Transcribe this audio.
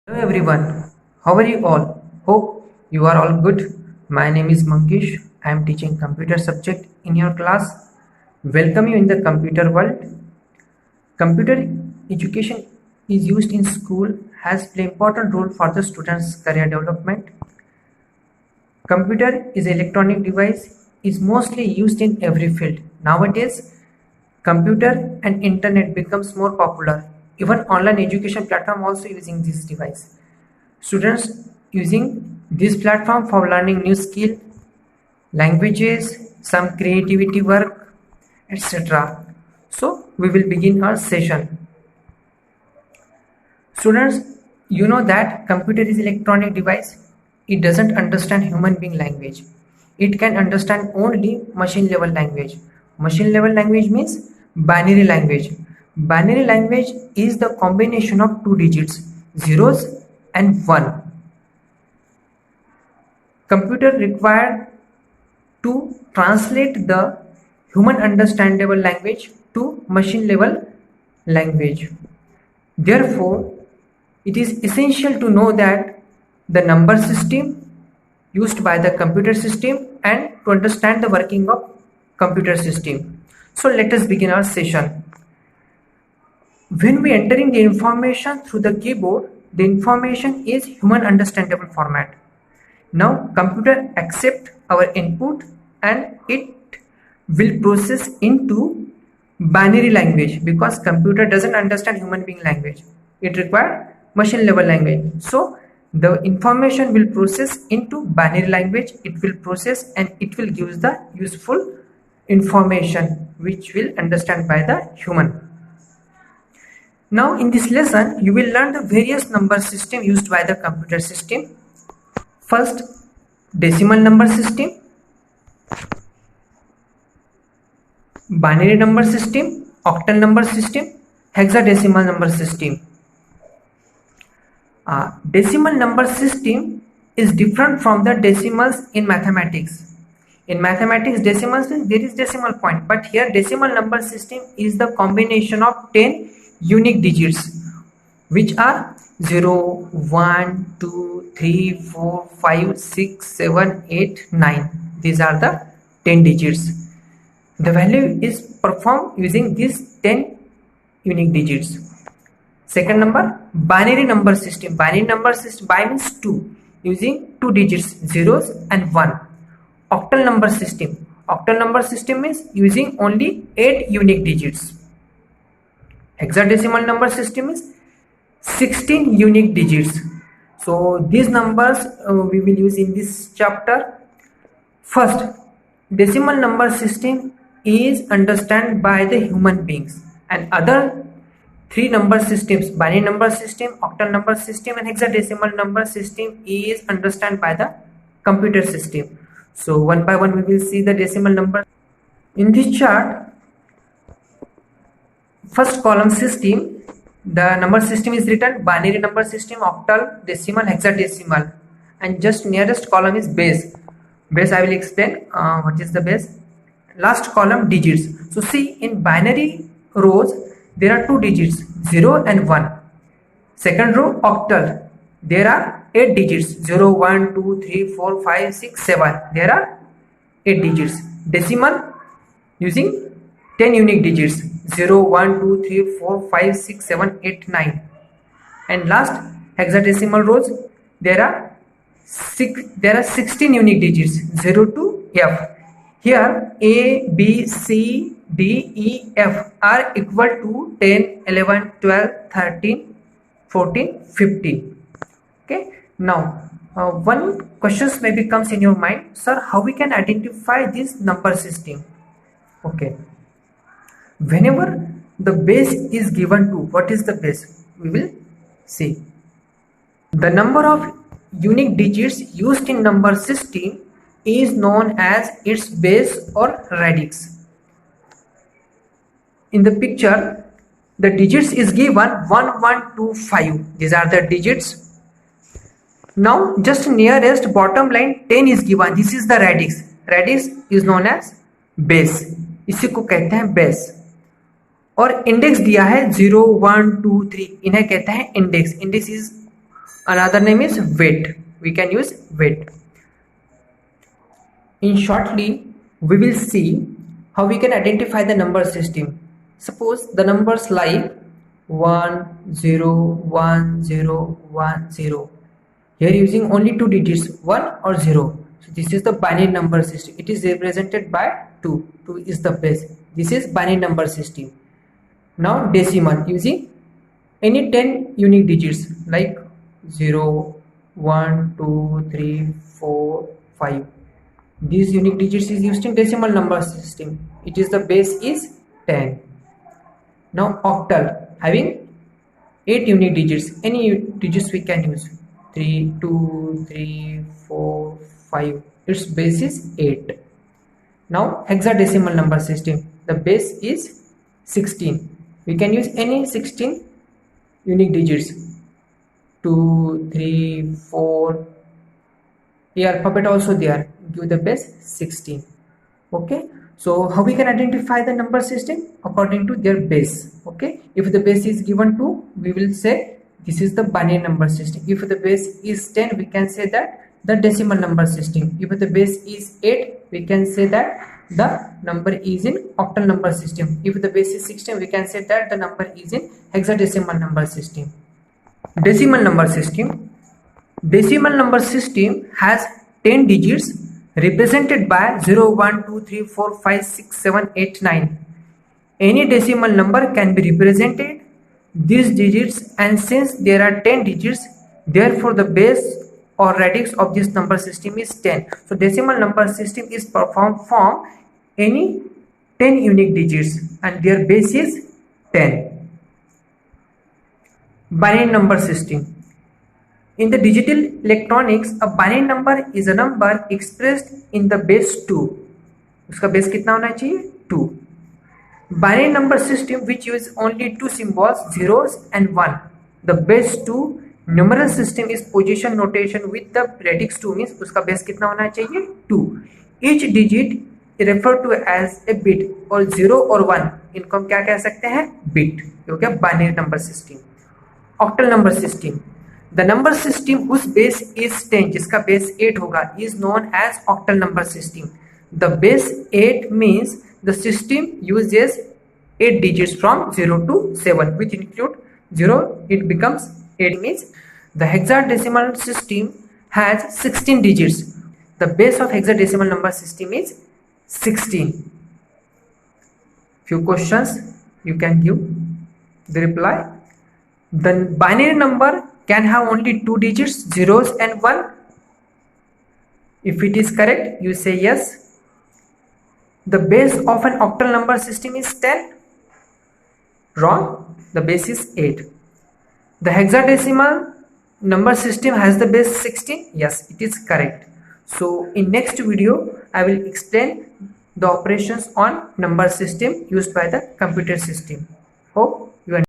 Hello everyone, how are you all? Hope you are all good. My name is Mankish. I am teaching computer subject in your class. Welcome you in the computer world. Computer education is used in school has play important role for the students' career development. Computer is electronic device is mostly used in every field. Nowadays, computer and internet becomes more popular. Even online education platform also using this device. Students using this platform for learning new skill, languages, some creativity work, etc. So we will begin our session. Students, you know that computer is electronic device. It doesn't understand human being language. It can understand only machine level language. Machine level language means binary language. Binary language is the combination of two digits, zeros and one. Computer required to translate the human understandable language to machine level language. Therefore, it is essential to know that the number system used by the computer system and to understand the working of computer system. So let us begin our session. When we entering the information through the keyboard, the information is human understandable format. Now computer accept our input and it will process into binary language because computer doesn't understand human being language. It requires machine level language. So the information will process into binary language. It will process and it will give the useful information which will understand by the human. Now in this lesson you will learn the various number system used by the computer system. First, decimal number system, binary number system, octal number system, hexadecimal number system. Decimal number system is different from the decimals in mathematics. In mathematics, decimals means there is decimal point, but here decimal number system is the combination of 10 unique digits, which are 0, 1, 2, 3, 4, 5, 6, 7, 8, 9. These are the 10 digits. The value is performed using these 10 unique digits. Second number, binary number system. Binary number system, bi means 2, using 2 digits, zeros and 1. Octal number system. Octal number system means using only 8 unique digits. Hexadecimal number system is 16 unique digits. So these numbers we will use in this chapter. First, decimal number system is understood by the human beings, and other three number systems, binary number system, octal number system and hexadecimal number system, is understood by the computer system. So one by one we will see the decimal number. In this chart, first column system, the number system is written binary number system, octal, decimal, hexadecimal, and just nearest column is base. Base I will explain what is the base. Last column digits. So see, in binary rows there are two digits, 0 and 1. Second row, octal, there are 8 digits, 0, 1, 2, 3, 4, 5, 6, 7. There are 8 digits. Decimal using 10 unique digits, 0, 1, 2, 3, 4, 5, 6, 7, 8, 9. And last hexadecimal rows, there are 16 unique digits, 0 to F. Here A, B, C, D, E, F are equal to 10, 11, 12, 13, 14, 15. Okay. Now one questions maybe comes in your mind, sir, how we can identify this number system? Okay. Whenever the base is given to, what is the base? We will see. The number of unique digits used in number system is known as its base or radix. In the picture, the digits is given 1, 1, 2, 5. These are the digits. Now just nearest bottom line 10 is given. This is the radix. Radix is known as base. इसी को कहते हैं base. और index दिया है 0, 1, 2, 3, इन्हें कहते हैं index. Index is Another name is weight. We can use weight. In shortly, we will see how we can identify the number system. Suppose the numbers like 1 0 1 0 1 0. Here using only two digits, 1 or 0. So this is the binary number system. It is represented by 2. 2 is the base. This is binary number system. Now decimal using any 10 unique digits like 0 1 2 3 4 5. These unique digits is used in decimal number system. It is the base is 10. Now octal having 8 unique digits. Any digits we can use. 3 2 3 4 5. Its base is 8. Now hexadecimal number system. The base is 16. We can use any 16 unique digits. 2 3 4. The alphabet also there. Give the base 16. Okay, so how we can identify the number system? According to their base. Okay, if the base is given 2, we will say this is the binary number system. If the base is 10, we can say that the decimal number system. If the base is 8, we can say that the number is in octal number system. If the base is 16, we can say that the number is in hexadecimal number system. Decimal number system. Decimal number system has 10 digits represented by 0 1 2 3 4 5 6 7 8 9. Any decimal number can be represented these digits, and since there are 10 digits, therefore the base or radix of this number system is 10. So decimal number system is performed from any 10 unique digits and their base is 10. Binary number system. In the digital electronics, a binary number is a number expressed in the base 2. उसका base कितना होना चाहिए? 2. Binary number system which use only two symbols, zeros and 1. The base 2 numeral system is position notation with the radix 2 means उसका base कितना होना चाहिए? 2. Each digit referred to as a bit और 0 और 1 इनको हम क्या कह सकते हैं? Bit. हो गया binary number system. Octal number system. The number system whose base is 10 जिसका base 8 होगा is known as octal number system. The base 8 means the system uses 8 digits from 0 to 7 which include 0, it becomes 8 means the hexadecimal system has 16 digits. The base of hexadecimal number system is 16. Few questions you can give the reply. The binary number can have only two digits, zeros and 1. If it is correct, you say yes. The base of an octal number system is 10. Wrong. The base is 8. The hexadecimal number system has the base 16. Yes, it is correct. So in next video, I will explain the operations on number system used by the computer system. Hope